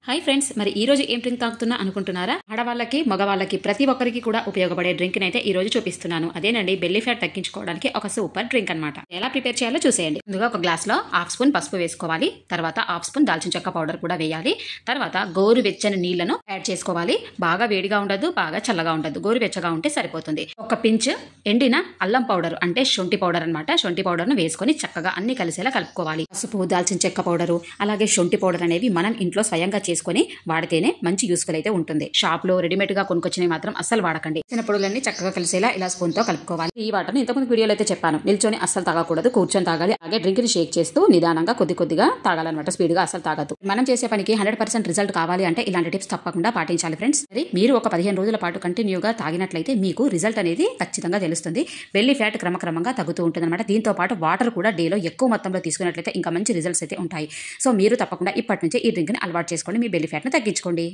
Hi friends, మరి ఈ రోజు ఏం డ్రింక్ తాగుతున్నా అనుకుంటున్నారా? ఆడవాళ్ళకి మగవాళ్ళకి ప్రతి ఒక్కరికి కూడా ఉపయోగపడే డ్రింక్ అయితే ఈ రోజు చూపిస్తున్నాను. అదేనండి బెల్లీ ఫ్యాట్ తగ్గించుకోవడానికి ఒక సూపర్ డ్రింక్ అన్నమాట. ఎలా ప్రిపేర్ చేయాలో చూసేయండి. ముందుగా ఒక గ్లాస్ లో హాఫ్ స్పూన్ పసుపు వేసుకోవాలి. తర్వాత హాఫ్ స్పూన్ దాల్చిన చెక్క పౌడర్ కూడా వేయాలి. తర్వాత గోరు వెచ్చని నీళ్లను యాడ్ చేసుకోవాలి. బాగా వేడిగా ఉండదు, బాగా చల్లగా ఉండదు, గోరు వెచ్చగా ఉంటే సరిపోతుంది. ఒక పించ్ ఎండిన అల్లం పౌడర్ అంటే శొంఠి పౌడర్ అనమాట. శొంఠి పౌడర్ ను వేసుకొని చక్కగా అన్ని కలిసేలా కలుపుకోవాలి. పసుపు, దాల్చిన చెక్క పౌడరు అలాగే శొంఠి పౌడర్ అనేవి మనం ఇంట్లో స్వయంగా చేసుకొని వాడితేనే మంచి యూస్ఫుల్ అయితే ఉంటుంది. షాప్ లో రెడీమేడ్ గా కొనుకొచ్చినవి మాత్రం అస్సలు వాడకండి. చిన్న పొడులన్నీ చక్కగా కలిసేలా ఇలా స్పూన్ తో కలుపుకోవాలి. ఈ వాటర్ ఇంతకుముందు వీడియోలో అయితే చెప్పాను, నిల్చొని అస్సలు తాగకూడదు, కూర్చొని తాగాలి. అలాగే డ్రింక్ ని షేక్ చేస్తూ నిదానంగా కొద్దిగా తాగాలన్నమాట. స్పీడ్ గా అస్సలు తాగద్దు. మనం చేసే పనికి 100% రిజల్ట్ కావాలి అంటే ఇలాంటి టిప్స్ తప్పకుండా పాటించాలి ఫ్రెండ్స్. మరి మీరు ఒక 15 రోజుల పాటు కంటిన్యూగా తాగినట్లయితే మీకు రిజల్ట్ అనేది ఖచ్చితంగా తెలుస్తుంది. బెల్లీ ఫ్యాట్ క్రమక్రమంగా తగ్గుతూ ఉంటుంది అనమాట. దీంతో పాటు వాటర్ కూడా డేలో ఎక్కువ మొత్తంలో తీసుకున్నట్లయితే ఇంకా మంచి రిజల్ట్స్ అయితే ఉంటాయి. సో మీరు తప్పకుండా ఇప్పటి నుంచి ఈ డ్రింక్ ని అలవాటు చేసుకోండి. మీ బెల్లీ ఫ్యాట్ ని తగ్గించుకోండి.